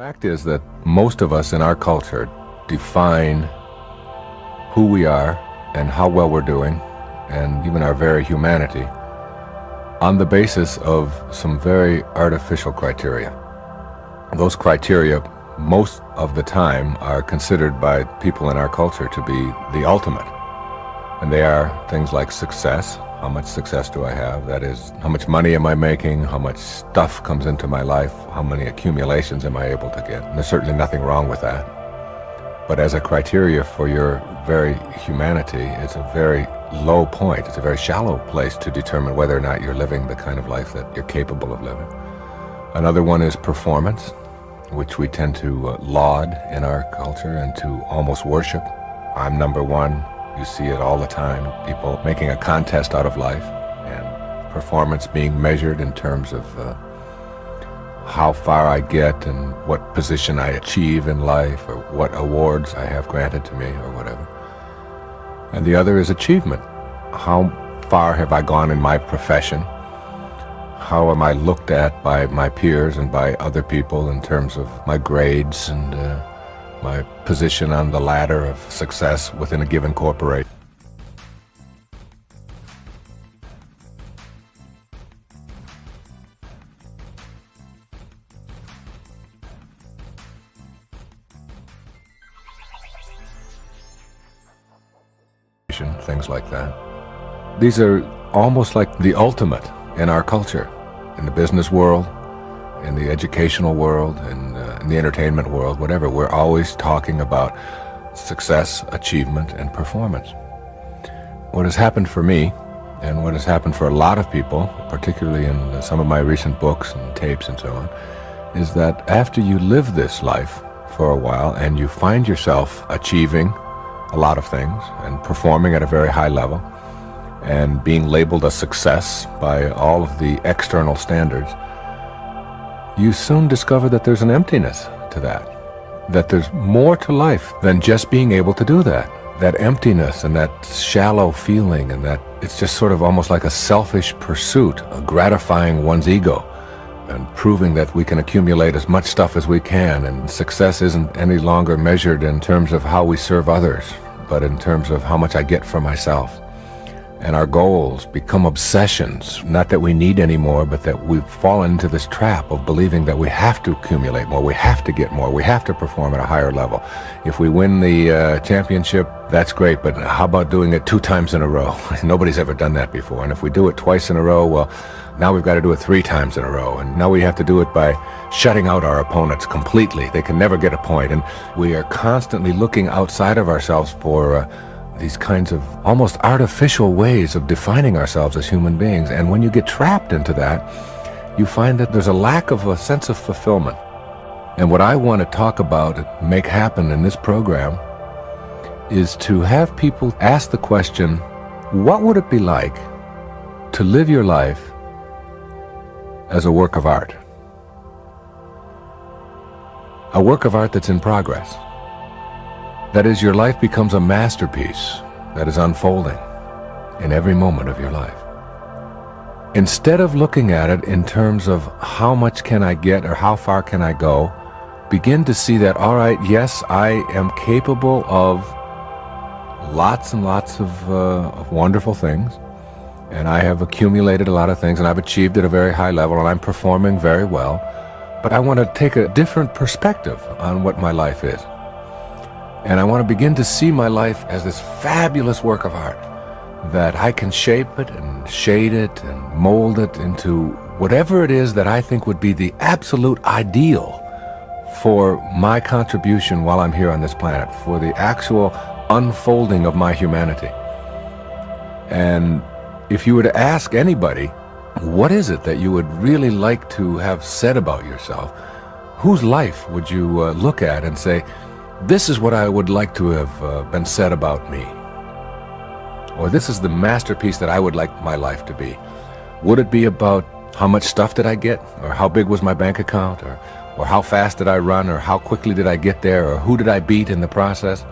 Fact is that most of us in our culture define who we are and how well we're doing, and even our very humanity, on the basis of some very artificial criteria. Those criteria, most of the time, are considered by people in our culture to be the ultimate. And they are things like success. How much success do I have? That is, how much money am I making? How much stuff comes into my life? How many accumulations am I able to get? And there's certainly nothing wrong with that. But as a criteria for your very humanity, it's a very low point. It's a very shallow place to determine whether or not you're living the kind of life that you're capable of living. Another one is performance, which we tend to laud in our culture and to almost worship. I'm number one. You see it all the time, people making a contest out of life, and performance being measured in terms of how far I get and what position I achieve in life, or what awards I have granted to me, or whatever. And the other is achievement. How far have I gone in my profession? How am I looked at by my peers and by other people in terms of my grades and my position on the ladder of success within a given corporation? Things like that. These are almost like the ultimate in our culture, in the business world, in the educational world, in the entertainment world, whatever. We're always talking about success, achievement, and performance. What has happened for me, and what has happened for a lot of people, particularly in some of my recent books and tapes and so on, is that after you live this life for a while and you find yourself achieving a lot of things and performing at a very high level and being labeled a success by all of the external standards, you soon discover that there's an emptiness to that there's more to life than just being able to do that. That emptiness and that shallow feeling, and that it's just sort of almost like a selfish pursuit, gratifying one's ego and proving that we can accumulate as much stuff as we can, and success isn't any longer measured in terms of how we serve others, but in terms of how much I get for myself. And our goals become obsessions, not that we need anymore, but that we've fallen into this trap of believing that we have to accumulate more, we have to get more, we have to perform at a higher level. If we win the championship, that's great, but how about doing it 2 times in a row? Nobody's ever done that before. And if we do it twice in a row, well, now we've got to do it 3 times in a row. And now we have to do it by shutting out our opponents completely. They can never get a point. And we are constantly looking outside of ourselves for these kinds of almost artificial ways of defining ourselves as human beings. And when you get trapped into that, you find that there's a lack of a sense of fulfillment. And what I want to talk about and make happen in this program is to have people ask the question, what would it be like to live your life as a work of art? A work of art that's in progress. That is, your life becomes a masterpiece that is unfolding in every moment of your life. Instead of looking at it in terms of how much can I get or how far can I go, begin to see that, all right, yes, I am capable of lots and lots of wonderful things, and I have accumulated a lot of things, and I've achieved at a very high level, and I'm performing very well, but I want to take a different perspective on what my life is. And I want to begin to see my life as this fabulous work of art, that I can shape it and shade it and mold it into whatever it is that I think would be the absolute ideal for my contribution while I'm here on this planet, for the actual unfolding of my humanity. And if you were to ask anybody, what is it that you would really like to have said about yourself, whose life would you look at and say, this is what I would like to have been said about me? Or this is the masterpiece that I would like my life to be. Would it be about how much stuff did I get? Or how big was my bank account? Or how fast did I run? Or how quickly did I get there? Or who did I beat in the process?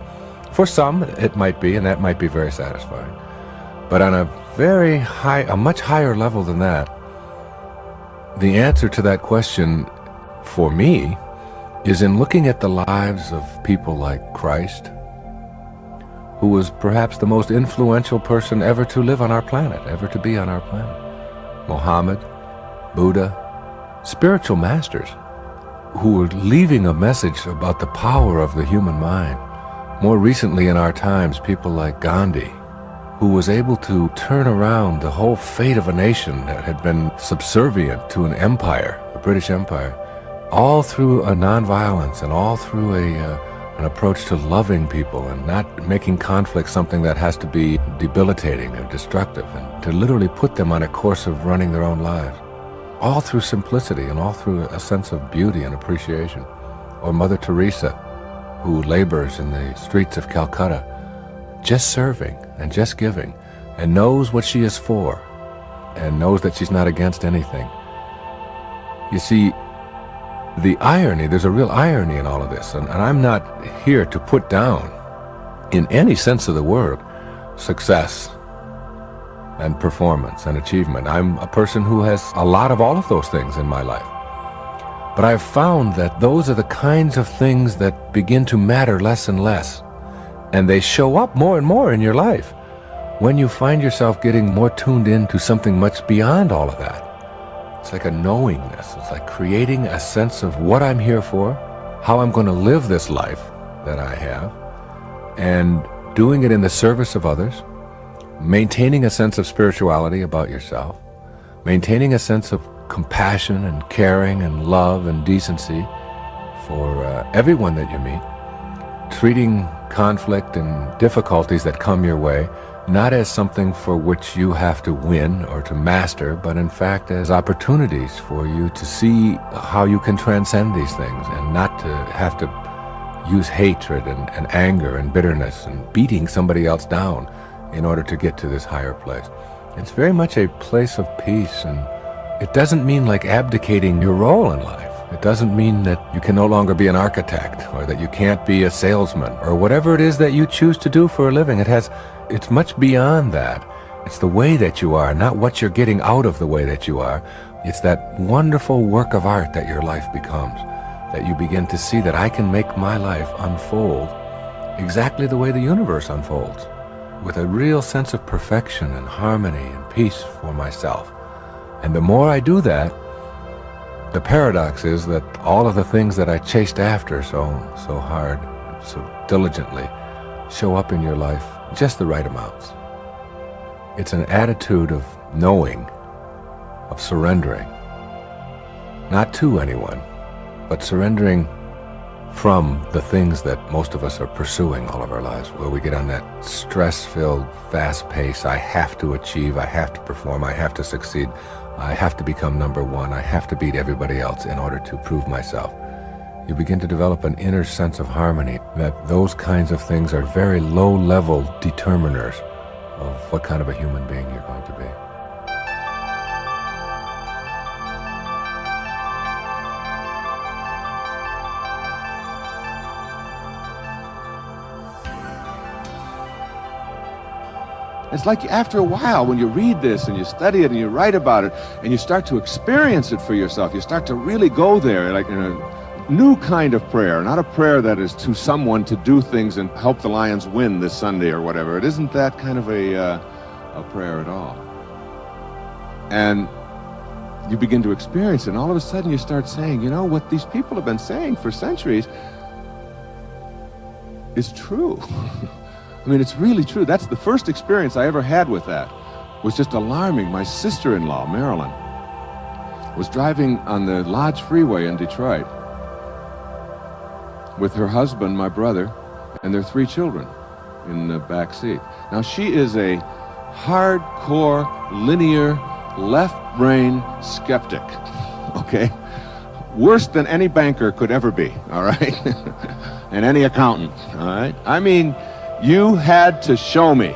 For some, it might be, and that might be very satisfying. But on a much higher level than that, the answer to that question, for me, is in looking at the lives of people like Christ, who was perhaps the most influential person ever to live on our planet, ever to be on our planet. Muhammad, Buddha, spiritual masters who were leaving a message about the power of the human mind. More recently in our times, people like Gandhi, who was able to turn around the whole fate of a nation that had been subservient to an empire, the British Empire, all through a nonviolence and all through an approach to loving people and not making conflict something that has to be debilitating or destructive, and to literally put them on a course of running their own lives, all through simplicity and all through a sense of beauty and appreciation. Or Mother Teresa, who labors in the streets of Calcutta, just serving and just giving, and knows what she is for, and knows that she's not against anything. You see, the irony, there's a real irony in all of this, and I'm not here to put down, in any sense of the word, success and performance and achievement. I'm a person who has a lot of all of those things in my life. But I've found that those are the kinds of things that begin to matter less and less. And they show up more and more in your life when you find yourself getting more tuned into something much beyond all of that. It's like a knowingness. It's like creating a sense of what I'm here for, how I'm going to live this life that I have, and doing it in the service of others, maintaining a sense of spirituality about yourself, maintaining a sense of compassion and caring and love and decency for everyone that you meet, treating conflict and difficulties that come your way not as something for which you have to win or to master, but in fact as opportunities for you to see how you can transcend these things and not to have to use hatred and anger and bitterness and beating somebody else down in order to get to this higher place. It's very much a place of peace, and it doesn't mean like abdicating your role in life. It doesn't mean that you can no longer be an architect or that you can't be a salesman or whatever it is that you choose to do for a living. It's much beyond that. It's the way that you are, not what you're getting out of the way that you are. It's that wonderful work of art that your life becomes, that you begin to see that I can make my life unfold exactly the way the universe unfolds, with a real sense of perfection and harmony and peace for myself. And the more I do that, the paradox is that all of the things that I chased after so hard, so diligently, show up in your life just the right amounts. It's an attitude of knowing, of surrendering, not to anyone, but surrendering from the things that most of us are pursuing all of our lives, where we get on that stress-filled, fast pace. I have to achieve, I have to perform, I have to succeed, I have to become number one, I have to beat everybody else in order to prove myself. You begin to develop an inner sense of harmony, that those kinds of things are very low-level determiners of what kind of a human being you're going to be. It's like after a while, when you read this and you study it and you write about it and you start to experience it for yourself, you start to really go there, like in a new kind of prayer, not a prayer that is to someone to do things and help the Lions win this Sunday or whatever. It isn't that kind of a prayer at all. And you begin to experience it, and all of a sudden you start saying, you know, what these people have been saying for centuries is true. I mean, it's really true. That's the first experience I ever had with that. It was just alarming. My sister-in-law, Marilyn, was driving on the Lodge Freeway in Detroit with her husband, my brother, and their 3 children in the back seat. Now, she is a hardcore, linear, left-brain skeptic, okay? Worse than any banker could ever be, all right? And any accountant, all right? I mean, you had to show me.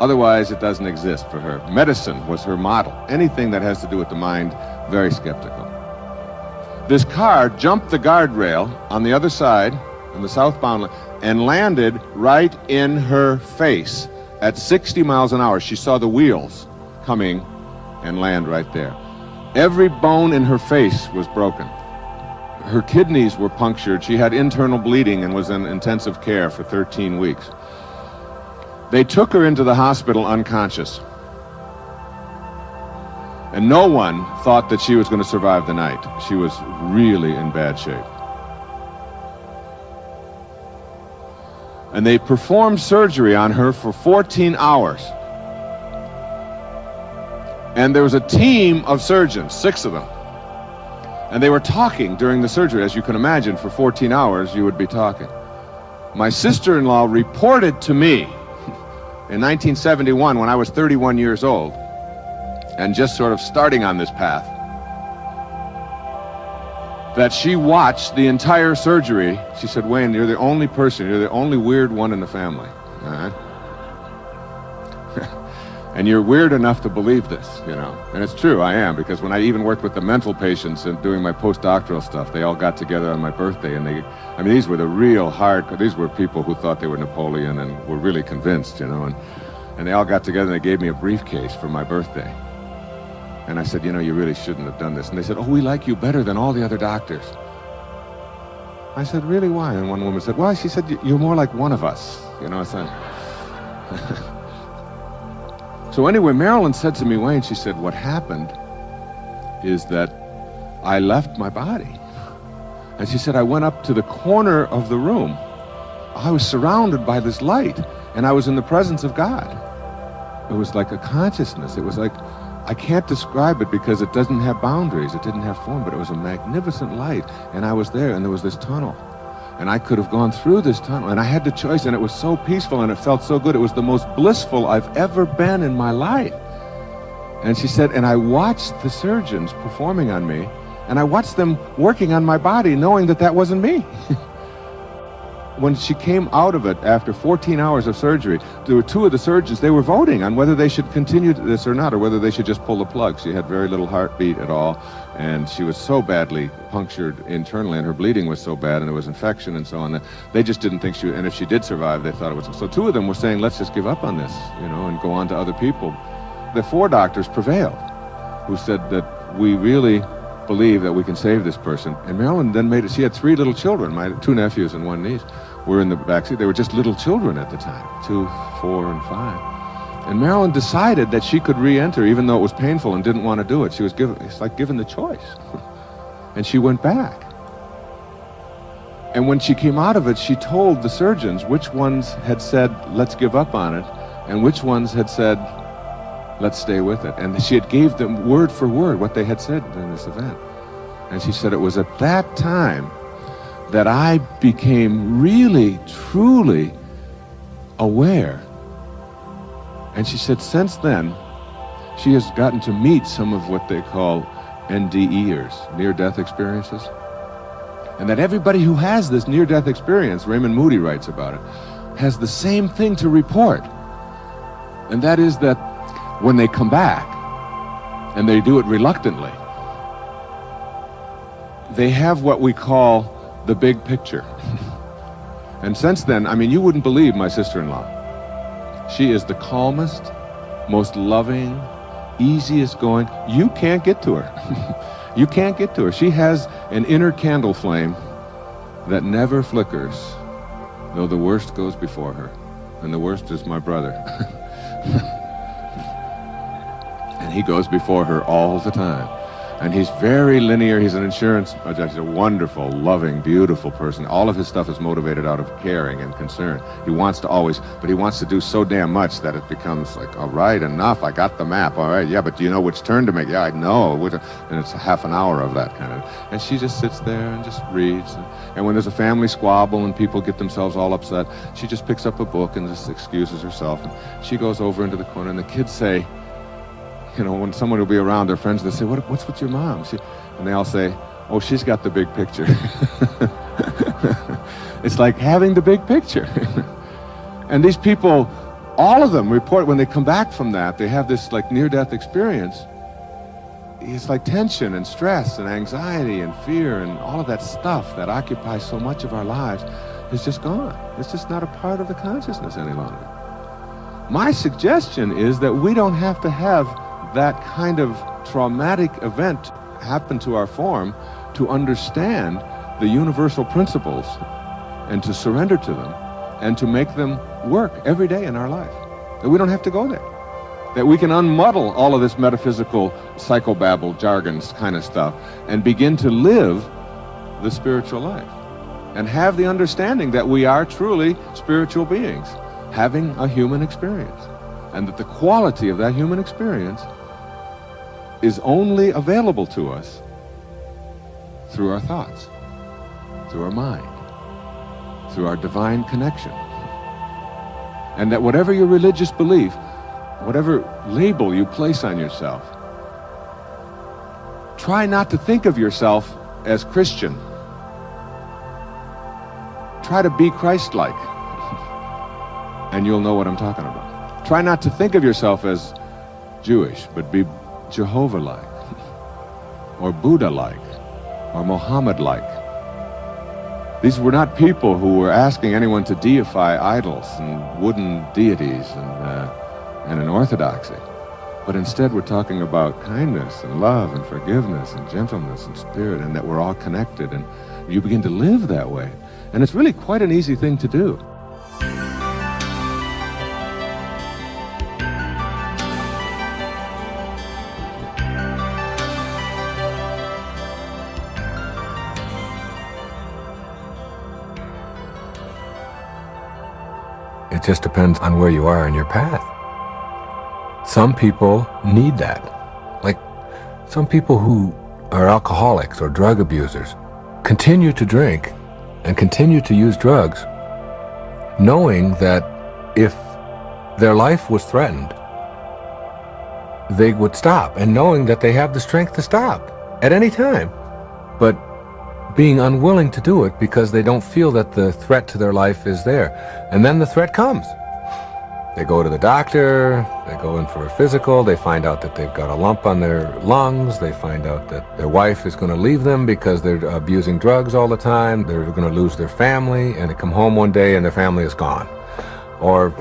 Otherwise, it doesn't exist for her. Medicine was her model. Anything that has to do with the mind, very skeptical. This car jumped the guardrail on the other side, on the southbound lane, and landed right in her face at 60 miles an hour. She saw the wheels coming and land right there. Every bone in her face was broken. Her kidneys were punctured. She had internal bleeding and was in intensive care for 13 weeks. They took her into the hospital unconscious. And no one thought that she was going to survive the night. She was really in bad shape. And they performed surgery on her for 14 hours. And there was a team of surgeons, 6 of them. And they were talking during the surgery. As you can imagine, for 14 hours, you would be talking. My sister-in-law reported to me in 1971, when I was 31 years old, and just sort of starting on this path, that she watched the entire surgery. She said, Wayne, you're the only person, you're the only weird one in the family. All right? And you're weird enough to believe this, you know. And it's true, I am, because when I even worked with the mental patients and doing my postdoctoral stuff, they all got together on my birthday, and I mean, these were the real these were people who thought they were Napoleon and were really convinced, you know, and they all got together and they gave me a briefcase for my birthday. And I said, you know, you really shouldn't have done this. And they said, oh, we like you better than all the other doctors. I said, really, why? And one woman said, well, she said, you're more like one of us. You know, I said... So anyway, Marilyn said to me, Wayne, she said, what happened is that I left my body. And she said, I went up to the corner of the room. I was surrounded by this light, and I was in the presence of God. It was like a consciousness. It was like, I can't describe it because it doesn't have boundaries. It didn't have form, but it was a magnificent light. And I was there, and there was this tunnel. And I could have gone through this tunnel, and I had the choice, and it was so peaceful, and it felt so good. It was the most blissful I've ever been in my life. And she said, and I watched the surgeons performing on me, and I watched them working on my body, knowing that that wasn't me. When she came out of it after 14 hours of surgery, there were 2 of the surgeons, they were voting on whether they should continue this or not, or whether they should just pull the plug. She had very little heartbeat at all, and she was so badly punctured internally, and her bleeding was so bad, and there was infection and so on, that they just didn't think and if she did survive, they thought it was... So 2 of them were saying, let's just give up on this, you know, and go on to other people. The 4 doctors prevailed, who said that we really believe that we can save this person. And Marilyn then made it. She had 3 little children, my 2 nephews and 1 niece were in the backseat. They were just little children at the time, 2, 4, and 5. And Marilyn decided that she could re-enter, even though it was painful and didn't want to do it. She was it's like given the choice. And she went back. And when she came out of it, she told the surgeons which ones had said, let's give up on it, and which ones had said, let's stay with it. And she had gave them word for word what they had said during this event. And she said it was at that time that I became really, truly aware. And she said since then, she has gotten to meet some of what they call NDEers, near-death experiences. And that everybody who has this near-death experience, Raymond Moody writes about it, has the same thing to report. And that is that when they come back, and they do it reluctantly, they have what we call the big picture. And since then, I mean, you wouldn't believe my sister-in-law. She is the calmest, most loving, easiest going. You can't get to her. You can't get to her. She has an inner candle flame that never flickers, though the worst goes before her. And the worst is my brother. And he goes before her all the time. And he's very linear. He's an insurance judge. He's a wonderful, loving, beautiful person. All of his stuff is motivated out of caring and concern. He wants to always, but he wants to do so damn much that it becomes like, all right, enough. I got the map. All right, yeah, but do you know which turn to make? Yeah, I know. And it's a half an hour of that kind of. And she just sits there and just reads. And when there's a family squabble and people get themselves all upset, she just picks up a book and just excuses herself. And she goes over into the corner, and the kids say, you know, when someone will be around, their friends, they say, what's with your mom? And they all say, oh, she's got the big picture. It's like having the big picture. And these people, all of them report when they come back from that, they have this like near-death experience. It's like tension and stress and anxiety and fear and all of that stuff that occupies so much of our lives is just gone. It's just not a part of the consciousness any longer. My suggestion is that we don't have to have that kind of traumatic event happen to our form to understand the universal principles and to surrender to them and to make them work every day in our life. That we don't have to go there. That we can unmuddle all of this metaphysical psychobabble, jargons kind of stuff and begin to live the spiritual life and have the understanding that we are truly spiritual beings having a human experience, and that the quality of that human experience is only available to us through our thoughts, through our mind, through our divine connection. And that whatever your religious belief, whatever label you place on yourself, try not to think of yourself as Christian. Try to be Christ-like, and you'll know what I'm talking about. Try not to think of yourself as Jewish, but be Jehovah-like, or Buddha-like, or Muhammad-like. These were not people who were asking anyone to deify idols and wooden deities and an orthodoxy. But instead we're talking about kindness and love and forgiveness and gentleness and spirit, and that we're all connected, and you begin to live that way. And it's really quite an easy thing to do. It just depends on where you are in your path. Some people need that. Like some people who are alcoholics or drug abusers continue to drink and continue to use drugs, knowing that if their life was threatened, they would stop, and knowing that they have the strength to stop at any time, but being unwilling to do it because they don't feel that the threat to their life is there. And then the threat comes. They go to the doctor, they go in for a physical, they find out that they've got a lump on their lungs, they find out that their wife is going to leave them because they're abusing drugs all the time, they're going to lose their family, and they come home one day and their family is gone. Or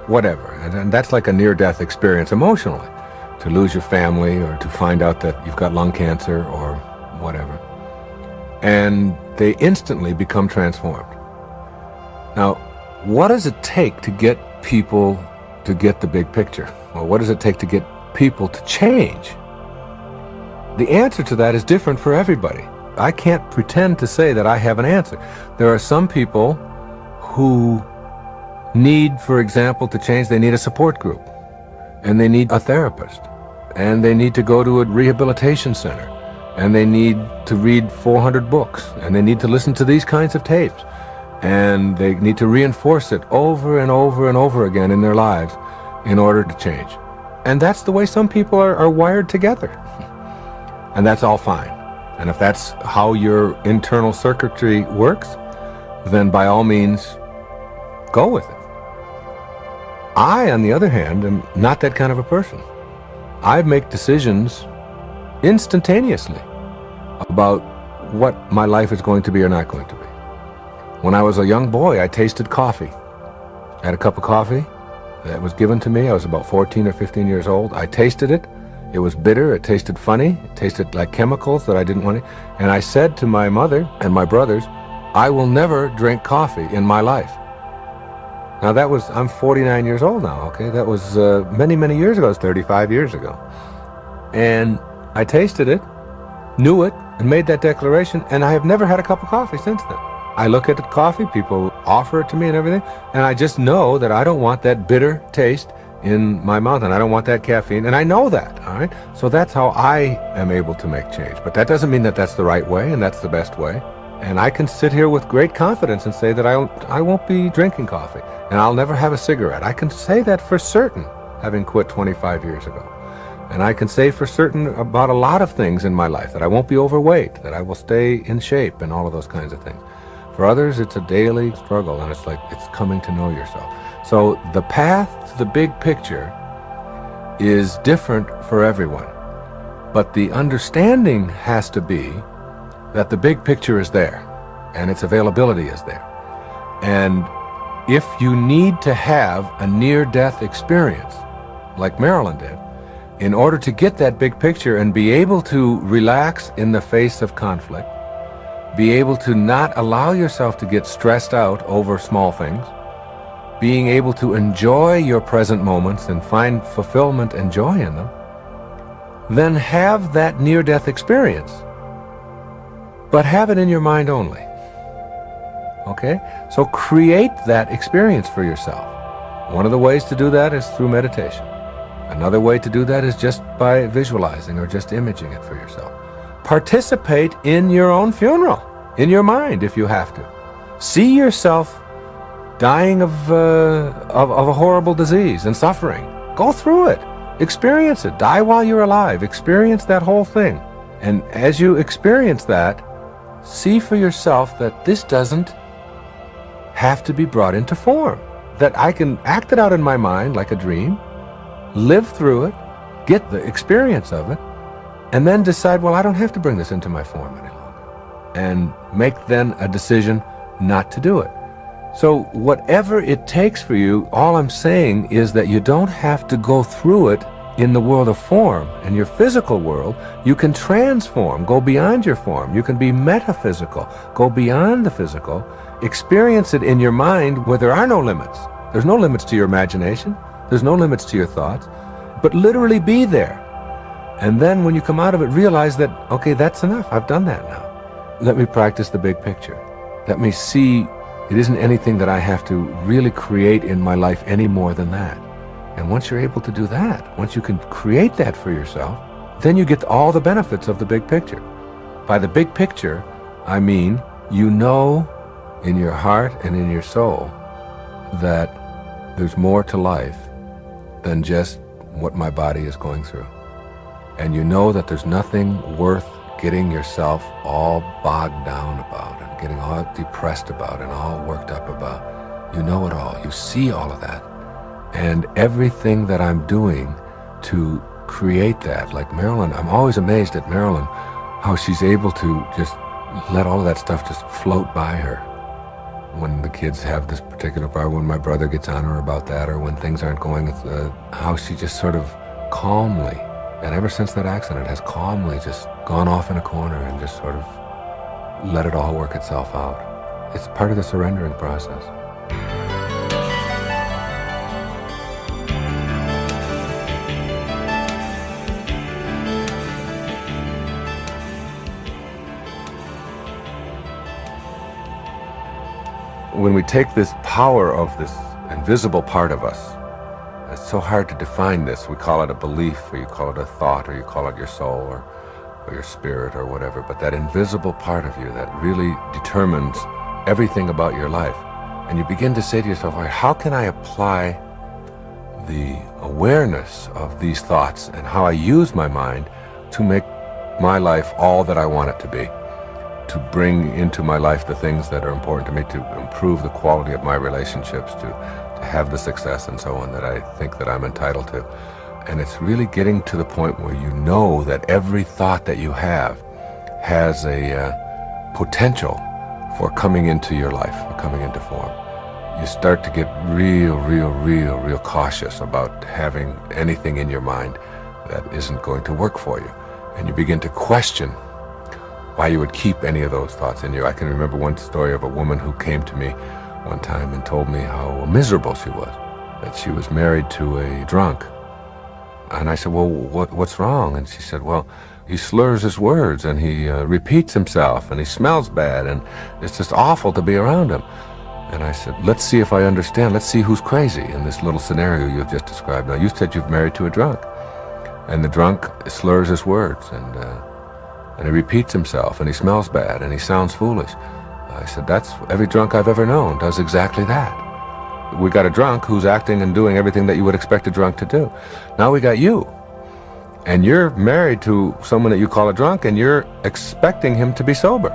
whatever. And that's like a near-death experience emotionally, to lose your family or to find out that you've got lung cancer or whatever. And they instantly become transformed. Now, what does it take to get people to get the big picture? Well, what does it take to get people to change? The answer to that is different for everybody. I can't pretend to say that I have an answer. There are some people who need, for example, to change, they need a support group, and they need a therapist, and they need to go to a rehabilitation center, and they need to read 400 books, and they need to listen to these kinds of tapes, and they need to reinforce it over and over and over again in their lives in order to change. And that's the way some people are wired together. And that's all fine. And if that's how your internal circuitry works, then by all means, go with it. I, on the other hand, am not that kind of a person. I make decisions instantaneously about what my life is going to be or not going to be. When I was a young boy, I tasted coffee. I had a cup of coffee that was given to me. I was about 14 or 15 years old. I tasted it. It was bitter. It tasted funny. It tasted like chemicals that I didn't want to. And I said to my mother and my brothers, I will never drink coffee in my life. Now I'm 49 years old now, okay? That was many, many years ago. It was 35 years ago. And I tasted it, knew it, and made that declaration, and I have never had a cup of coffee since then. I look at the coffee, people offer it to me and everything, and I just know that I don't want that bitter taste in my mouth, and I don't want that caffeine, and I know that, all right? So that's how I am able to make change. But that doesn't mean that that's the right way and that's the best way. And I can sit here with great confidence and say that I won't be drinking coffee, and I'll never have a cigarette. I can say that for certain, having quit 25 years ago. And I can say for certain about a lot of things in my life, that I won't be overweight, that I will stay in shape, and all of those kinds of things. For others, it's a daily struggle, and it's like it's coming to know yourself. So the path to the big picture is different for everyone. But the understanding has to be that the big picture is there, and its availability is there. And if you need to have a near-death experience, like Marilyn did, in order to get that big picture and be able to relax in the face of conflict, be able to not allow yourself to get stressed out over small things, being able to enjoy your present moments and find fulfillment and joy in them, then have that near-death experience, but have it in your mind only. Okay? So create that experience for yourself. One of the ways to do that is through meditation. Another way to do that is just by visualizing or just imaging it for yourself. Participate in your own funeral, in your mind if you have to. See yourself dying of a horrible disease and suffering. Go through it. Experience it. Die while you're alive. Experience that whole thing. And as you experience that, see for yourself that this doesn't have to be brought into form. That I can act it out in my mind like a dream, live through it, get the experience of it, and then decide, well, I don't have to bring this into my form any longer. And make then a decision not to do it. So whatever it takes for you, all I'm saying is that you don't have to go through it in the world of form. In your physical world, you can transform, go beyond your form. You can be metaphysical, go beyond the physical, experience it in your mind where there are no limits. There's no limits to your imagination. There's no limits to your thoughts, but literally be there. And then when you come out of it, realize that, okay, that's enough. I've done that now. Let me practice the big picture. Let me see it isn't anything that I have to really create in my life any more than that. And once you're able to do that, once you can create that for yourself, then you get all the benefits of the big picture. By the big picture, I mean, you know in your heart and in your soul that there's more to life than just what my body is going through. And you know that there's nothing worth getting yourself all bogged down about and getting all depressed about and all worked up about. You know it all. You see all of that. And everything that I'm doing to create that, like Marilyn, I'm always amazed at Marilyn, how she's able to just let all of that stuff just float by her. When the kids have this particular part, when my brother gets on her about that, or when things aren't going, how she just sort of calmly, and ever since that accident, has calmly just gone off in a corner and just sort of let it all work itself out. It's part of the surrendering process. When we take this power of this invisible part of us, it's so hard to define this. We call it a belief, or you call it a thought, or you call it your soul, or your spirit, or whatever. But that invisible part of you that really determines everything about your life. And you begin to say to yourself, all right, how can I apply the awareness of these thoughts and how I use my mind to make my life all that I want it to be? To bring into my life the things that are important to me, to improve the quality of my relationships, to have the success and so on that I think that I'm entitled to. And it's really getting to the point where you know that every thought that you have has a potential for coming into your life, for coming into form. You start to get real cautious about having anything in your mind that isn't going to work for you. And you begin to question why you would keep any of those thoughts in you. I can remember one story of a woman who came to me one time and told me how miserable she was, that she was married to a drunk. And I said, well, what's wrong? And she said, well, he slurs his words and he repeats himself and he smells bad and it's just awful to be around him. And I said, let's see if I understand. Let's see who's crazy in this little scenario you've just described. Now, you said you've married to a drunk, and the drunk slurs his words and he repeats himself and he smells bad and he sounds foolish. I said, that's every drunk I've ever known does exactly that. We got a drunk who's acting and doing everything that you would expect a drunk to do. Now we got you. And you're married to someone that you call a drunk and you're expecting him to be sober.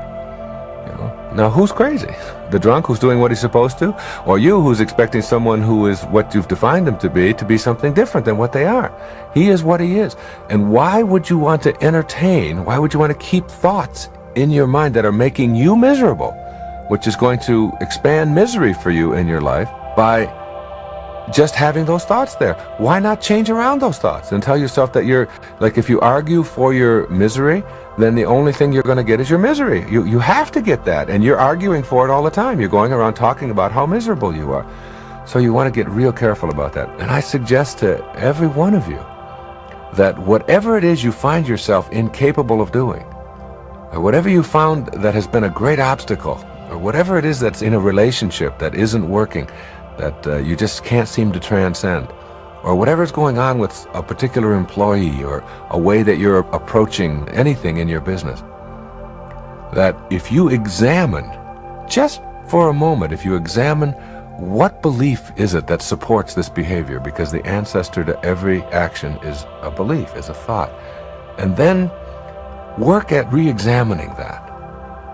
You know? Now who's crazy? The drunk who's doing what he's supposed to? Or you who's expecting someone who is what you've defined him to be something different than what they are? He is what he is. And why would you want to entertain, why would you want to keep thoughts in your mind that are making you miserable, which is going to expand misery for you in your life by just having those thoughts there. Why not change around those thoughts and tell yourself that you're, like, if you argue for your misery, then the only thing you're going to get is your misery. You have to get that, and you're arguing for it all the time. You're going around talking about how miserable you are. So you want to get real careful about that. And I suggest to every one of you that whatever it is you find yourself incapable of doing, or whatever you found that has been a great obstacle, or whatever it is that's in a relationship that isn't working, that you just can't seem to transcend, or whatever's going on with a particular employee or a way that you're approaching anything in your business, that if you examine, just for a moment, if you examine what belief is it that supports this behavior, because the ancestor to every action is a belief, is a thought, and then work at re-examining that.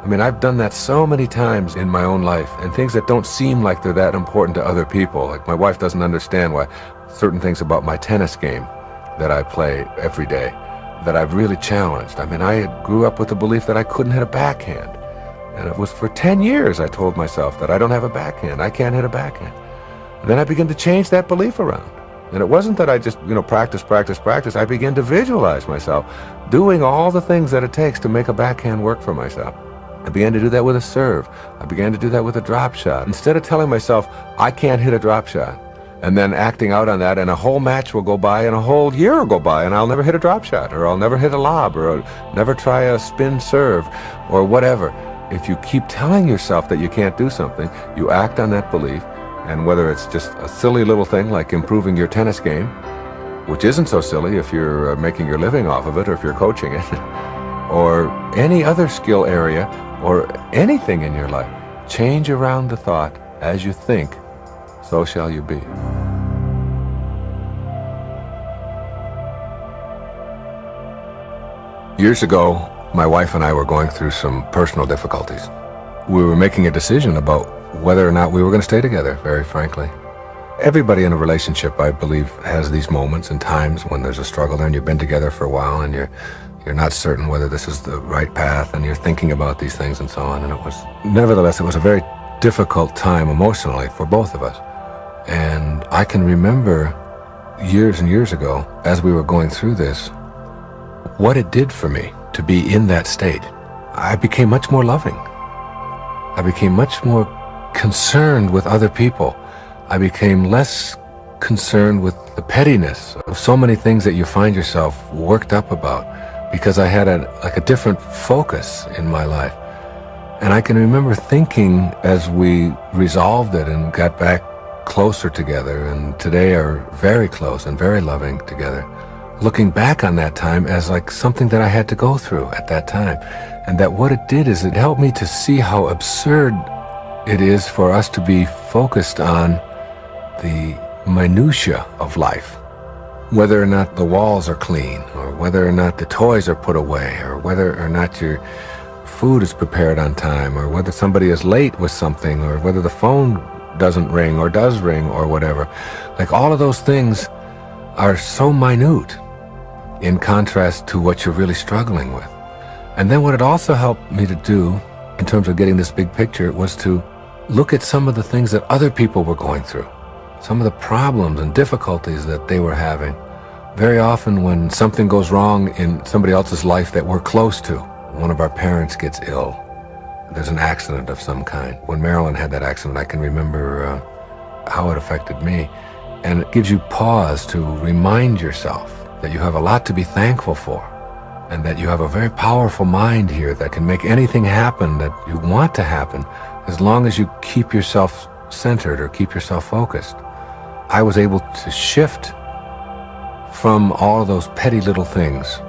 I mean, I've done that so many times in my own life, and things that don't seem like they're that important to other people. Like, my wife doesn't understand why certain things about my tennis game that I play every day that I've really challenged. I mean, I grew up with the belief that I couldn't hit a backhand. And it was for 10 years I told myself that I don't have a backhand, I can't hit a backhand. And then I began to change that belief around. And it wasn't that I just, practice. I began to visualize myself doing all the things that it takes to make a backhand work for myself. I began to do that with a serve. I began to do that with a drop shot. Instead of telling myself, I can't hit a drop shot, and then acting out on that, and a whole match will go by, and a whole year will go by, and I'll never hit a drop shot, or I'll never hit a lob, or I'll never try a spin serve, or whatever. If you keep telling yourself that you can't do something, you act on that belief, and whether it's just a silly little thing like improving your tennis game, which isn't so silly if you're making your living off of it, or if you're coaching it, or any other skill area, or anything in your life, change around the thought, as you think, so shall you be. Years ago, my wife and I were going through some personal difficulties. We were making a decision about whether or not we were going to stay together, very frankly. Everybody in a relationship, I believe, has these moments and times when there's a struggle there, and you've been together for a while, and you're not certain whether this is the right path, and you're thinking about these things and so on. And nevertheless, it was a very difficult time emotionally for both of us. And I can remember years and years ago, as we were going through this, what it did for me to be in that state. I became much more loving. I became much more concerned with other people. I became less concerned with the pettiness of so many things that you find yourself worked up about, because I had a different focus in my life. And I can remember thinking, as we resolved it and got back closer together, and today are very close and very loving together, looking back on that time as like something that I had to go through at that time. And that what it did is it helped me to see how absurd it is for us to be focused on the minutia of life. Whether or not the walls are clean, or whether or not the toys are put away, or whether or not your food is prepared on time, or whether somebody is late with something, or whether the phone doesn't ring or does ring, or whatever. Like, all of those things are so minute in contrast to what you're really struggling with. And then what it also helped me to do, in terms of getting this big picture, was to look at some of the things that other people were going through, some of the problems and difficulties that they were having. Very often when something goes wrong in somebody else's life that we're close to, one of our parents gets ill, there's an accident of some kind. When Marilyn had that accident, I can remember how it affected me. And it gives you pause to remind yourself that you have a lot to be thankful for, and that you have a very powerful mind here that can make anything happen that you want to happen, as long as you keep yourself centered or keep yourself focused. I was able to shift from all of those petty little things.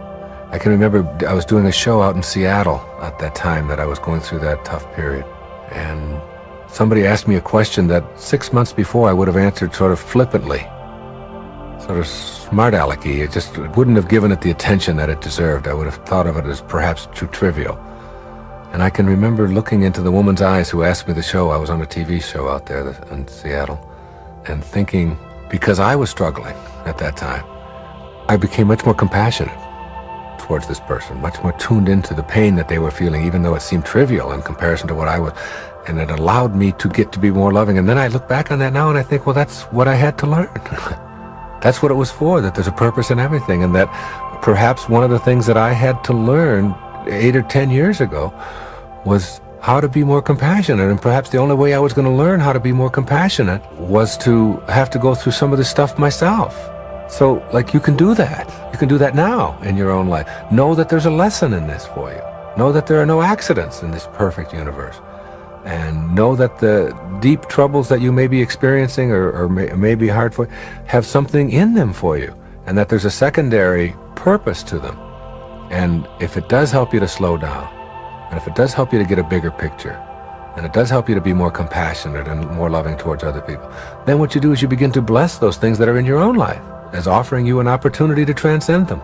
I can remember I was doing a show out in Seattle at that time that I was going through that tough period. And somebody asked me a question that 6 months before I would have answered sort of flippantly, sort of smart-alecky. It just wouldn't have given it the attention that it deserved. I would have thought of it as perhaps too trivial. And I can remember looking into the woman's eyes who asked me the show. I was on a TV show out there in Seattle, and thinking, because I was struggling at that time, I became much more compassionate towards this person, much more tuned into the pain that they were feeling, even though it seemed trivial in comparison to what I was. And it allowed me to get to be more loving. And then I look back on that now and I think, well, that's what I had to learn. That's what it was for, that there's a purpose in everything. And that perhaps one of the things that I had to learn 8 or 10 years ago was how to be more compassionate. And perhaps the only way I was going to learn how to be more compassionate was to have to go through some of this stuff myself. So, like, you can do that. You can do that now in your own life. Know that there's a lesson in this for you. Know that there are no accidents in this perfect universe. And know that the deep troubles that you may be experiencing or may be hard for you have something in them for you, and that there's a secondary purpose to them. And if it does help you to slow down, and if it does help you to get a bigger picture, and it does help you to be more compassionate and more loving towards other people, then what you do is you begin to bless those things that are in your own life as offering you an opportunity to transcend them.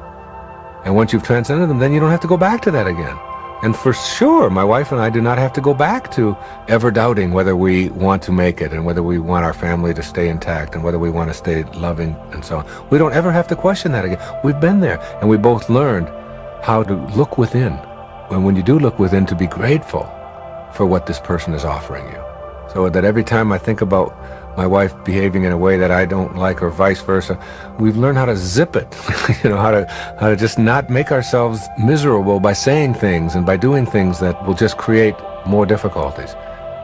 And once you've transcended them, then you don't have to go back to that again. And for sure, my wife and I do not have to go back to ever doubting whether we want to make it and whether we want our family to stay intact and whether we want to stay loving and so on. We don't ever have to question that again. We've been there, and we both learned how to look within. And when you do look within, to be grateful for what this person is offering you. So that every time I think about my wife behaving in a way that I don't like, or vice versa, we've learned how to zip it. How to just not make ourselves miserable by saying things and by doing things that will just create more difficulties.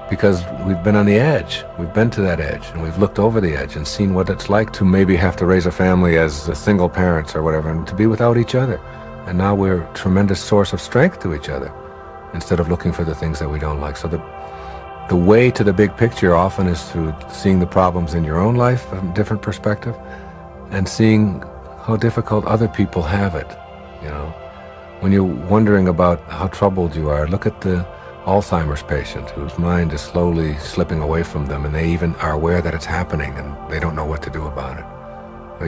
Because we've been on the edge. We've been to that edge, and we've looked over the edge and seen what it's like to maybe have to raise a family as single parents or whatever, and to be without each other. And now we're a tremendous source of strength to each other, instead of looking for the things that we don't like. So the way to the big picture often is through seeing the problems in your own life from a different perspective, and seeing how difficult other people have it. When you're wondering about how troubled you are, look at the Alzheimer's patient whose mind is slowly slipping away from them, and they even are aware that it's happening and they don't know what to do about it.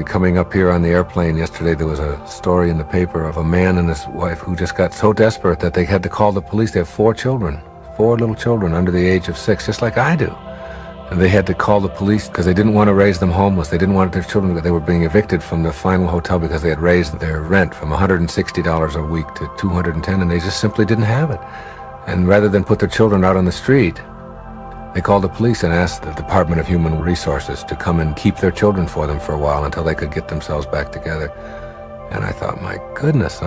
Coming up here on the airplane yesterday, there was a story in the paper of a man and his wife who just got so desperate that they had to call the police. They have 4 children. 4 little children under the age of 6, just like I do. And they had to call the police because they didn't want to raise them homeless. They didn't want their children, they were being evicted from the final hotel because they had raised their rent from $160 a week to $210, and they just simply didn't have it. And rather than put their children out on the street, they called the police and asked the Department of Human Resources to come and keep their children for them for a while until they could get themselves back together. And I thought, my goodness,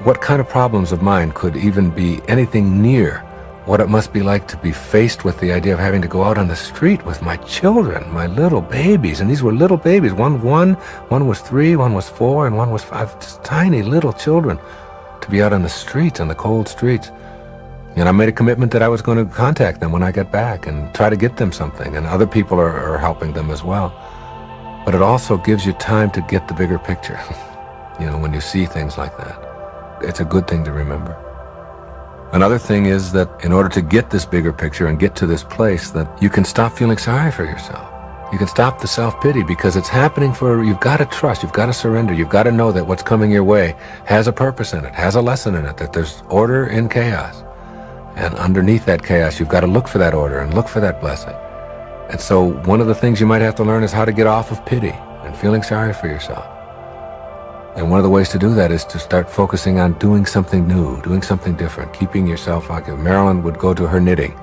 what kind of problems of mine could even be anything near what it must be like to be faced with the idea of having to go out on the street with my children, my little babies. And these were little babies. One was 3, one was 4, and one was 5, just tiny little children, to be out on the streets, on the cold streets. And I made a commitment that I was going to contact them when I get back and try to get them something. And other people are helping them as well. But it also gives you time to get the bigger picture, when you see things like that. It's a good thing to remember. Another thing is that in order to get this bigger picture and get to this place, that you can stop feeling sorry for yourself. You can stop the self-pity, because it's happening you've got to trust, you've got to surrender, you've got to know that what's coming your way has a purpose in it, has a lesson in it, that there's order in chaos. And underneath that chaos, you've got to look for that order and look for that blessing. And so one of the things you might have to learn is how to get off of pity and feeling sorry for yourself. And one of the ways to do that is to start focusing on doing something new, doing something different, keeping yourself occupied. Marilyn would go to her knitting.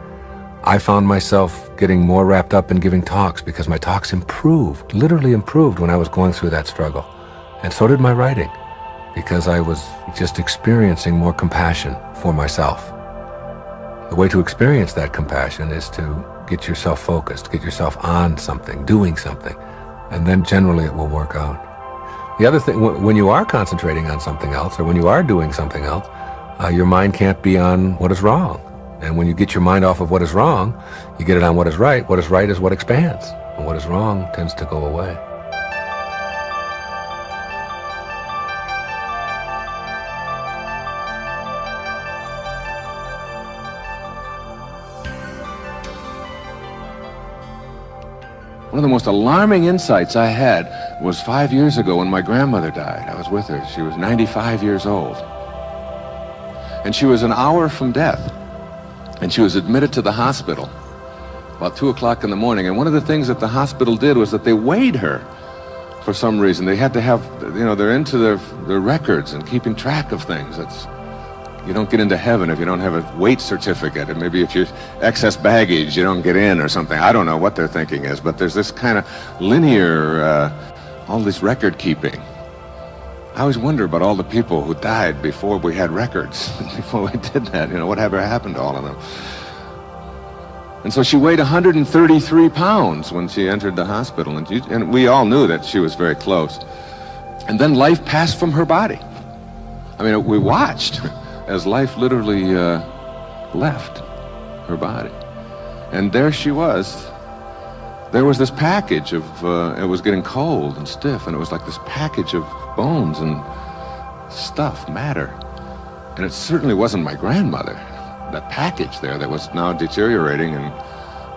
I found myself getting more wrapped up in giving talks because my talks improved, literally improved, when I was going through that struggle. And so did my writing, because I was just experiencing more compassion for myself. The way to experience that compassion is to get yourself focused, get yourself on something, doing something, and then generally it will work out. The other thing, when you are concentrating on something else, or when you are doing something else, your mind can't be on what is wrong. And when you get your mind off of what is wrong, you get it on what is right. What is right is what expands, and what is wrong tends to go away. One of the most alarming insights I had was 5 years ago when my grandmother died. I was with her. She was 95 years old. And she was an hour from death. And she was admitted to the hospital about 2 o'clock in the morning. And one of the things that the hospital did was that they weighed her for some reason. They had to have, they're into their records and keeping track of things. You don't get into heaven if you don't have a weight certificate, and maybe if you're excess baggage, you don't get in or something. I don't know what their thinking is, but there's this kind of linear, all this record keeping. I always wonder about all the people who died before we had records, before we did that. You know, whatever happened to all of them? And so she weighed 133 pounds when she entered the hospital, and we all knew that she was very close. And then life passed from her body. I mean, we watched as life literally left her body. And there she was. There was this package of, it was getting cold and stiff, and it was like this package of bones and stuff, matter. And it certainly wasn't my grandmother. That package there that was now deteriorating and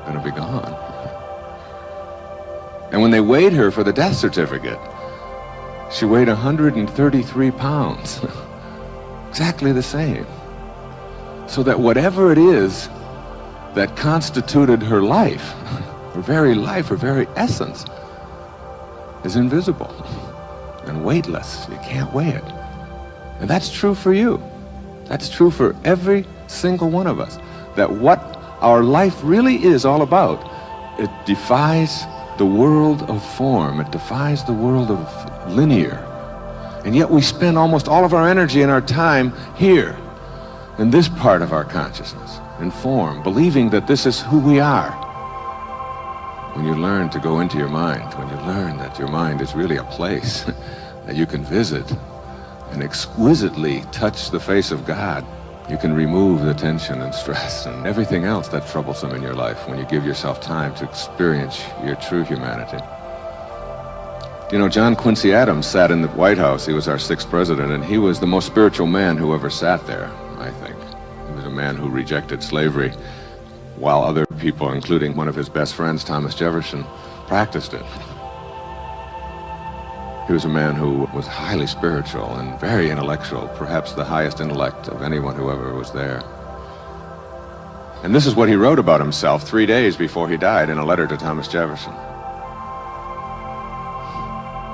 going to be gone. And when they weighed her for the death certificate, she weighed 133 pounds. Exactly the same. So that whatever it is that constituted her life, her very life, her very essence, is invisible and weightless. You can't weigh it. And that's true for you. That's true for every single one of us. That what our life really is all about, it defies the world of form. It defies the world of linear. And yet we spend almost all of our energy and our time here, in this part of our consciousness, in form, believing that this is who we are. When you learn to go into your mind, when you learn that your mind is really a place that you can visit and exquisitely touch the face of God, you can remove the tension and stress and everything else that's troublesome in your life when you give yourself time to experience your true humanity. You know, John Quincy Adams sat in the White House. He was our 6th president, and he was the most spiritual man who ever sat there, I think. He was a man who rejected slavery, while other people, including one of his best friends, Thomas Jefferson, practiced it. He was a man who was highly spiritual and very intellectual, perhaps the highest intellect of anyone who ever was there. And this is what he wrote about himself 3 days before he died in a letter to Thomas Jefferson.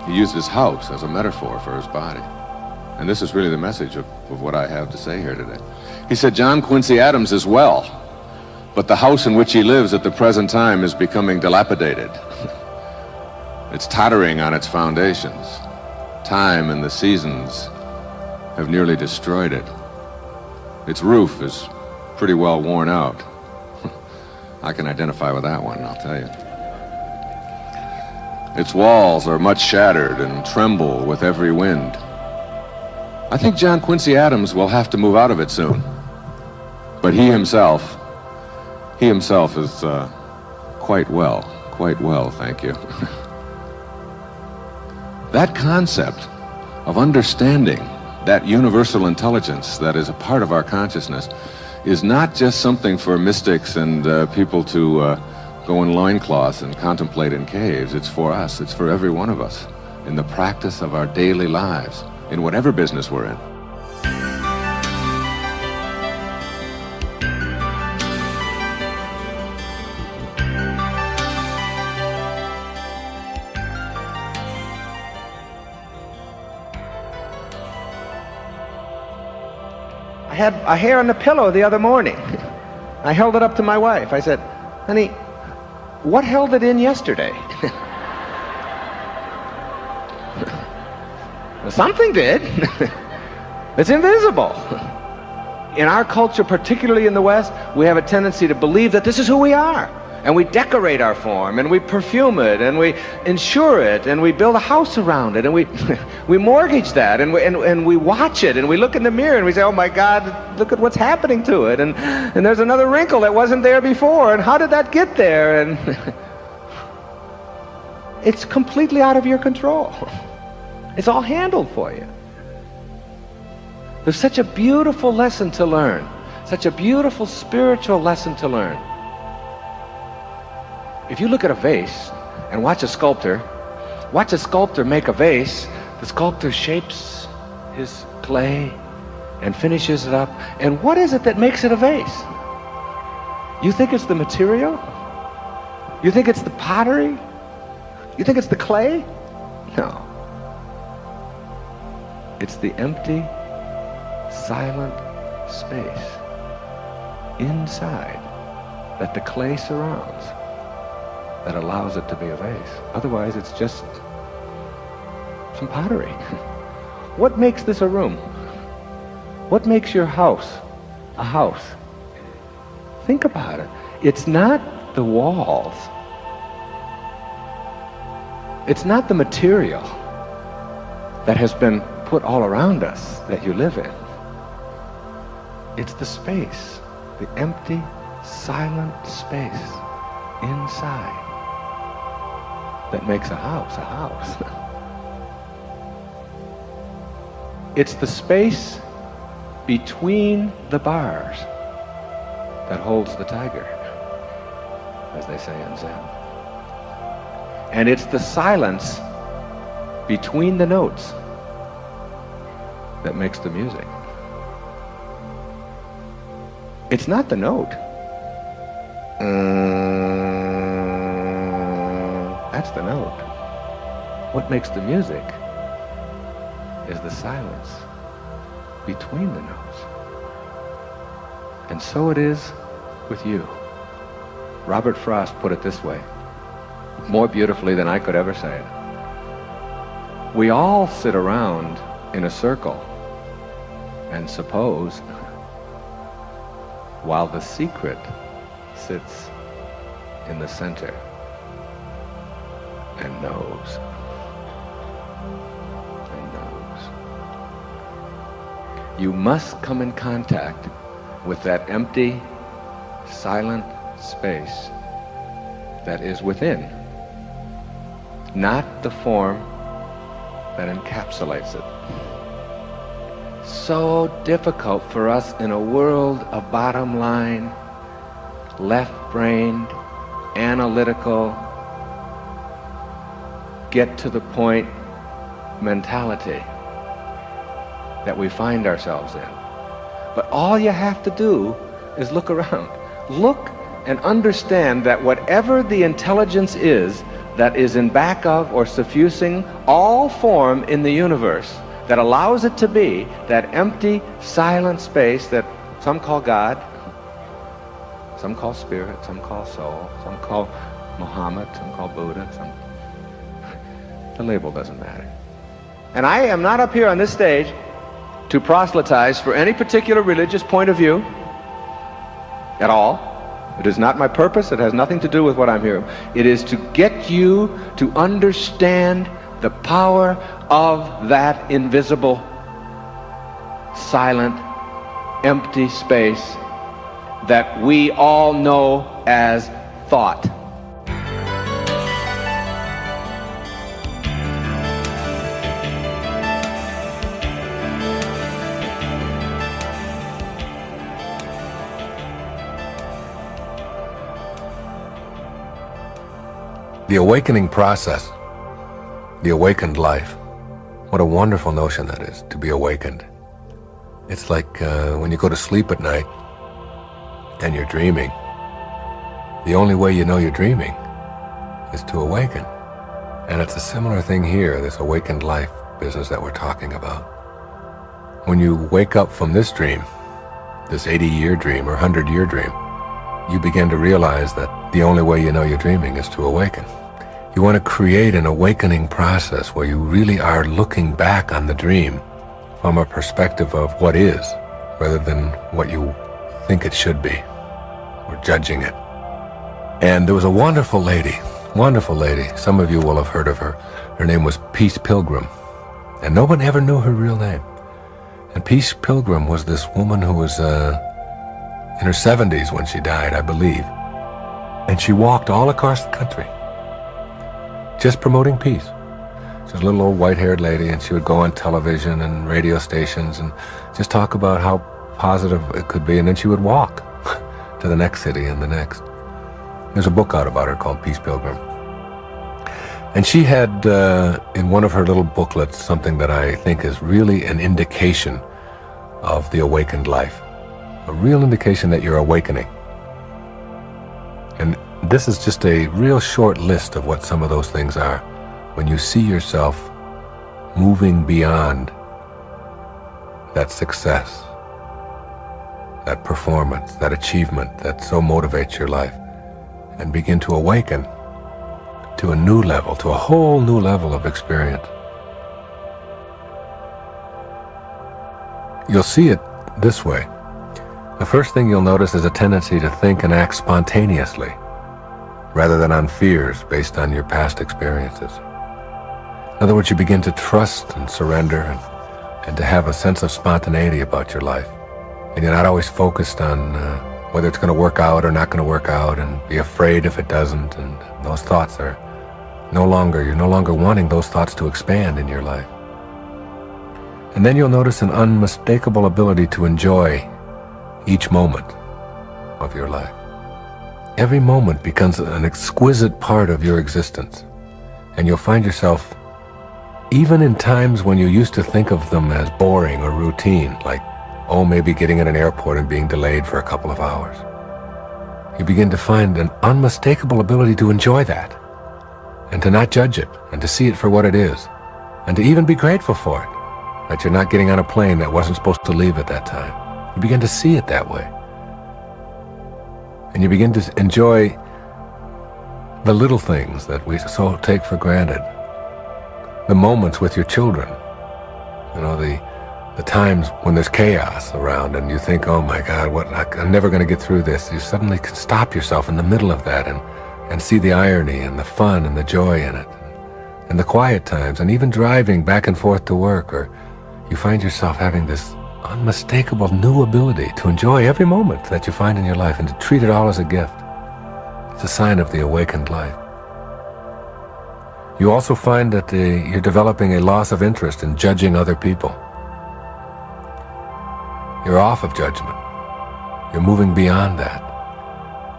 He used his house as a metaphor for his body. And this is really the message of what I have to say here today. He said, John Quincy Adams is well, but the house in which he lives at the present time is becoming dilapidated. It's tottering on its foundations. Time and the seasons have nearly destroyed it. Its roof is pretty well worn out. I can identify with that one, I'll tell you. Its walls are much shattered and tremble with every wind. I think John Quincy Adams will have to move out of it soon. But he himself is quite well, thank you. That concept of understanding that universal intelligence that is a part of our consciousness is not just something for mystics and people to go in loincloths and contemplate in caves. It's for us. It's for every one of us in the practice of our daily lives, in whatever business we're in. I had a hair on the pillow the other morning. I held it up to my wife. I said, honey, what held it in yesterday? Something did. It's invisible. In our culture, particularly in the West, we have a tendency to believe that this is who we are. And we decorate our form, and we perfume it, and we insure it, and we build a house around it, and we mortgage that, and we watch it, and we look in the mirror, and we say, oh my God, look at what's happening to it, and there's another wrinkle that wasn't there before, and how did that get there? And it's completely out of your control. It's all handled for you. There's such a beautiful lesson to learn, such a beautiful spiritual lesson to learn. If you look at a vase and watch a sculptor make a vase, the sculptor shapes his clay and finishes it up. And what is it that makes it a vase? You think it's the material? You think it's the pottery? You think it's the clay? No. It's the empty, silent space inside that the clay surrounds that allows it to be a vase. Otherwise, it's just some pottery. What makes this a room? What makes your house a house? Think about it. It's not the walls. It's not the material that has been put all around us that you live in. It's the space, the empty, silent space inside that makes a house a house. It's the space between the bars that holds the tiger, as they say in Zen. And it's the silence between the notes that makes the music. It's not the note. That's the note. What makes the music is the silence between the notes. And so it is with you. Robert Frost put it this way, more beautifully than I could ever say it. We all sit around in a circle and suppose, while the secret sits in the center and knows. You must come in contact with that empty, silent space that is within, not the form that encapsulates it. So difficult for us in a world of bottom line, left-brained, analytical, get to the point mentality that we find ourselves in. But all you have to do is look around. Look and understand that whatever the intelligence is that is in back of or suffusing all form in the universe, that allows it to be that empty, silent space that some call God, some call spirit, some call soul, some call Muhammad, some call Buddha, the label doesn't matter. And I am not up here on this stage to proselytize for any particular religious point of view at all. It is not my purpose. It has nothing to do with what I'm here. It is to get you to understand the power of that invisible, silent, empty space that we all know as thought. The awakening process, the awakened life, what a wonderful notion that is, to be awakened. It's like when you go to sleep at night and you're dreaming, the only way you know you're dreaming is to awaken. And it's a similar thing here, this awakened life business that we're talking about. When you wake up from this dream, this 80-year dream or 100-year dream, you begin to realize that the only way you know you're dreaming is to awaken. You want to create an awakening process where you really are looking back on the dream from a perspective of what is, rather than what you think it should be, or judging it. And there was a wonderful lady, some of you will have heard of her. Her name was Peace Pilgrim, and no one ever knew her real name. And Peace Pilgrim was this woman who was in her 70s when she died, I believe. And she walked all across the country, just promoting peace. She was a little old white-haired lady, and she would go on television and radio stations and just talk about how positive it could be, and then she would walk to the next city and the next. There's a book out about her called Peace Pilgrim. And she had, in one of her little booklets, something that I think is really an indication of the awakened life. A real indication that you're awakening. And this is just a real short list of what some of those things are. When you see yourself moving beyond that success, that performance, that achievement that so motivates your life, and begin to awaken to a new level, to a whole new level of experience. You'll see it this way. The first thing you'll notice is a tendency to think and act spontaneously, rather than on fears based on your past experiences. In other words, you begin to trust and surrender and to have a sense of spontaneity about your life. And you're not always focused on whether it's going to work out or not going to work out, and be afraid if it doesn't. And those thoughts are you're no longer wanting those thoughts to expand in your life. And then you'll notice an unmistakable ability to enjoy each moment of your life. Every moment becomes an exquisite part of your existence. And you'll find yourself, even in times when you used to think of them as boring or routine, like, maybe getting in an airport and being delayed for a couple of hours, you begin to find an unmistakable ability to enjoy that, and to not judge it, and to see it for what it is, and to even be grateful for it, that you're not getting on a plane that wasn't supposed to leave at that time. You begin to see it that way. And you begin to enjoy the little things that we so take for granted. The moments with your children. The times when there's chaos around and you think, oh my God, I'm never going to get through this. You suddenly can stop yourself in the middle of that and see the irony and the fun and the joy in it. And the quiet times, and even driving back and forth to work, or you find yourself having this unmistakable new ability to enjoy every moment that you find in your life and to treat it all as a gift. It's a sign of the awakened life. You also find that you're developing a loss of interest in judging other people. You're off of judgment. You're moving beyond that.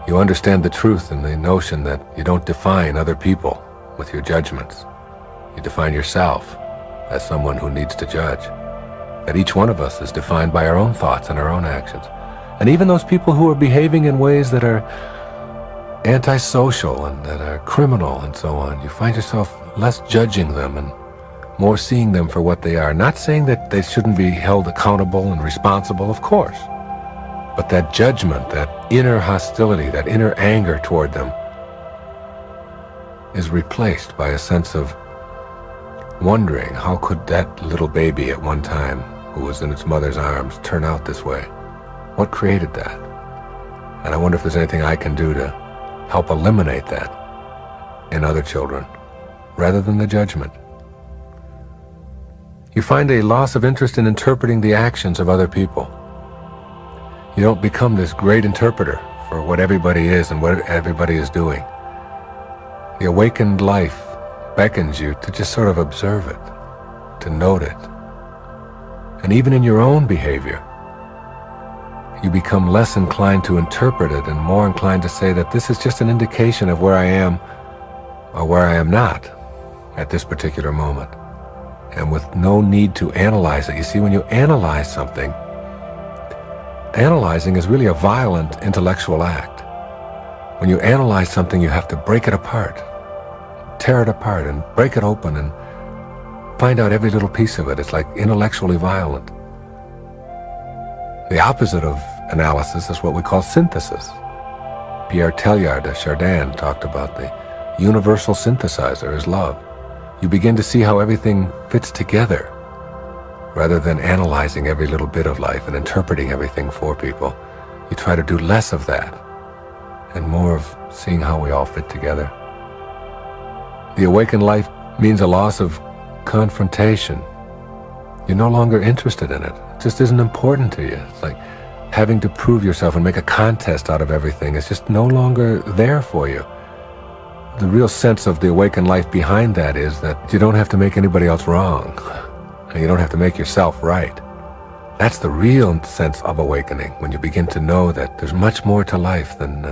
You understand the truth in the notion that you don't define other people with your judgments. You define yourself as someone who needs to judge. That each one of us is defined by our own thoughts and our own actions. And even those people who are behaving in ways that are antisocial and that are criminal and so on, you find yourself less judging them and more seeing them for what they are. Not saying that they shouldn't be held accountable and responsible, of course. But that judgment, that inner hostility, that inner anger toward them is replaced by a sense of wondering, how could that little baby at one time who was in its mother's arms turn out this way? What created that? And I wonder if there's anything I can do to help eliminate that in other children, rather than the judgment. You find a loss of interest in interpreting the actions of other people. You don't become this great interpreter for what everybody is and what everybody is doing. The awakened life beckons you to just sort of observe it, to note it. And even in your own behavior, you become less inclined to interpret it and more inclined to say that this is just an indication of where I am or where I am not at this particular moment. And with no need to analyze it. You see, when you analyze something, analyzing is really a violent intellectual act. When you analyze something, you have to break it apart, tear it apart and break it open and find out every little piece of it. It's like intellectually violent. The opposite of analysis is what we call synthesis. Pierre Teilhard de Chardin talked about the universal synthesizer is love. You begin to see how everything fits together. Rather than analyzing every little bit of life and interpreting everything for people, you try to do less of that and more of seeing how we all fit together. The awakened life means a loss of confrontation. You're no longer interested in it. It just isn't important to you. It's like having to prove yourself and make a contest out of everything. It's just no longer there for you. The real sense of the awakened life behind that is that you don't have to make anybody else wrong. And you don't have to make yourself right. That's the real sense of awakening, when you begin to know that there's much more to life than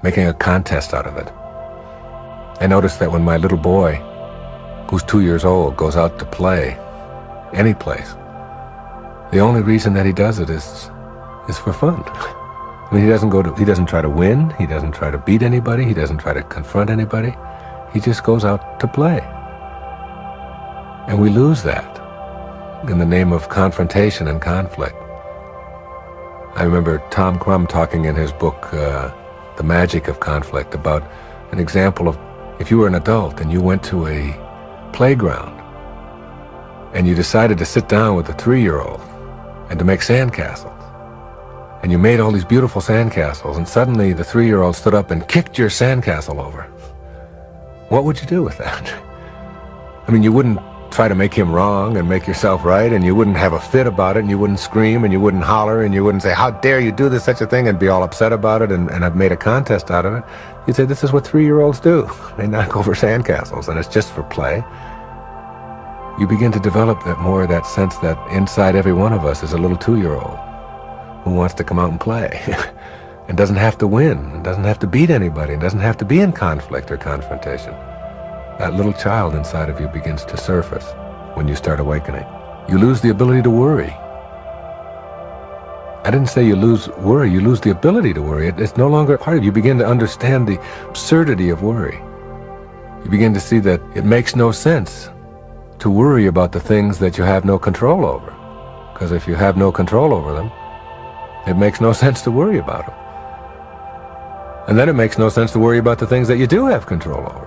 making a contest out of it. I noticed that when my little boy, who's 2 years old, goes out to play, any place, the only reason that he does it is for fun. I mean, he doesn't try to win, he doesn't try to beat anybody, he doesn't try to confront anybody. He just goes out to play. And we lose that in the name of confrontation and conflict. I remember Tom Crum talking in his book, The Magic of Conflict, about an example of if you were an adult and you went to a playground and you decided to sit down with a 3-year-old and to make sandcastles. And you made all these beautiful sandcastles, and suddenly the 3-year-old stood up and kicked your sandcastle over. What would you do with that? I mean, you wouldn't try to make him wrong and make yourself right, and you wouldn't have a fit about it, and you wouldn't scream, and you wouldn't holler, and you wouldn't say, how dare you do this, such a thing, and be all upset about it, and I've made a contest out of it. You'd say, this is what 3-year-olds do. They knock over sandcastles, and it's just for play. You begin to develop that sense that inside every one of us is a little 2-year-old who wants to come out and play and doesn't have to win, and doesn't have to beat anybody, and doesn't have to be in conflict or confrontation. That little child inside of you begins to surface when you start awakening. You lose the ability to worry. I didn't say you lose worry, you lose the ability to worry. It's no longer part of you. You begin to understand the absurdity of worry. You begin to see that it makes no sense to worry about the things that you have no control over. Because if you have no control over them, it makes no sense to worry about them. And then it makes no sense to worry about the things that you do have control over.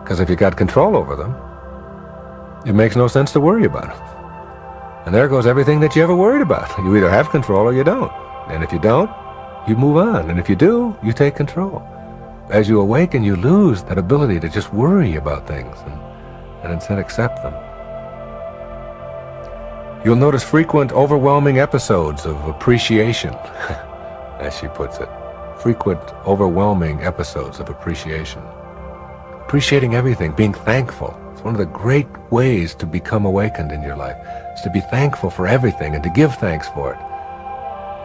Because if you got control over them, it makes no sense to worry about them. And there goes everything that you ever worried about. You either have control or you don't. And if you don't, you move on. And if you do, you take control. As you awaken, you lose that ability to just worry about things and instead accept them. You'll notice frequent, overwhelming episodes of appreciation, as she puts it. Frequent, overwhelming episodes of appreciation. Appreciating everything, being thankful. It's one of the great ways to become awakened in your life, is to be thankful for everything and to give thanks for it.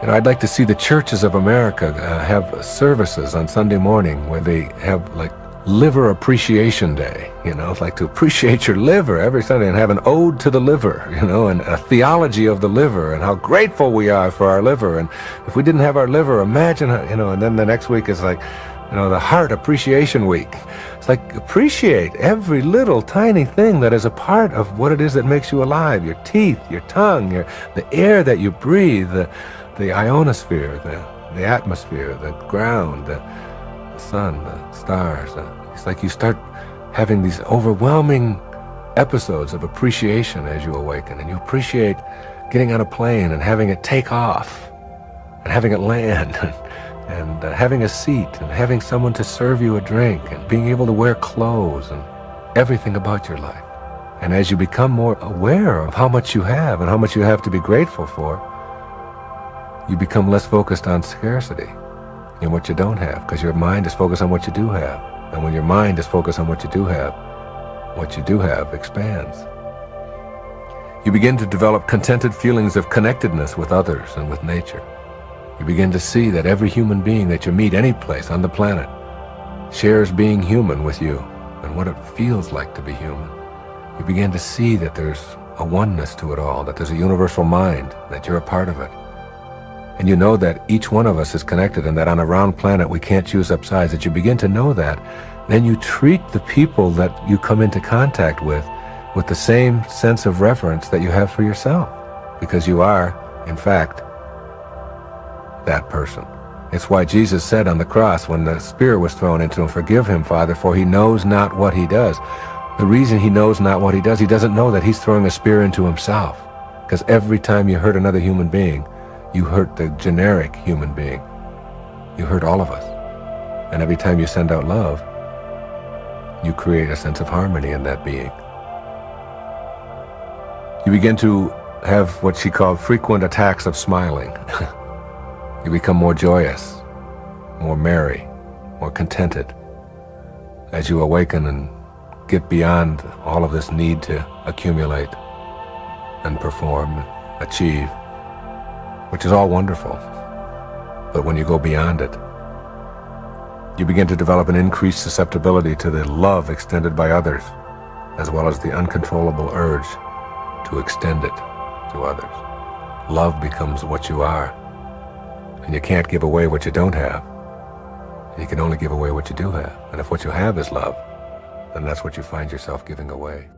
You know, I'd like to see the churches of America have services on Sunday morning where they have like Liver Appreciation Day, you know, like to appreciate your liver every Sunday and have an ode to the liver, you know, and a theology of the liver and how grateful we are for our liver. And if we didn't have our liver, imagine, you know, and then the next week is like, you know, the Heart Appreciation Week. It's like appreciate every little tiny thing that is a part of what it is that makes you alive. Your teeth, your tongue, the air that you breathe, the ionosphere, the atmosphere, the ground, the sun, the stars. It's like you start having these overwhelming episodes of appreciation as you awaken, and you appreciate getting on a plane and having it take off and having it land and having a seat and having someone to serve you a drink and being able to wear clothes and everything about your life. And as you become more aware of how much you have and how much you have to be grateful for, you become less focused on scarcity and what you don't have, because your mind is focused on what you do have. And when your mind is focused on what you do have expands. You begin to develop contented feelings of connectedness with others and with nature. You begin to see that every human being that you meet any place on the planet shares being human with you and what it feels like to be human. You begin to see that there's a oneness to it all, that there's a universal mind, that you're a part of it. And you know that each one of us is connected and that on a round planet we can't choose up sides. That you begin to know that, then you treat the people that you come into contact with the same sense of reverence that you have for yourself, because you are, in fact, that person. It's why Jesus said on the cross when the spear was thrown into him, "Forgive him, Father, for he knows not what he does." The reason he knows not what he does, he doesn't know that he's throwing a spear into himself. Because every time you hurt another human being, you hurt the generic human being. You hurt all of us. And every time you send out love, you create a sense of harmony in that being. You begin to have what she called frequent attacks of smiling. You become more joyous, more merry, more contented as you awaken and get beyond all of this need to accumulate and perform, achieve, which is all wonderful. But when you go beyond it, you begin to develop an increased susceptibility to the love extended by others, as well as the uncontrollable urge to extend it to others. Love becomes what you are, and you can't give away what you don't have. You can only give away what you do have. And if what you have is love, then that's what you find yourself giving away.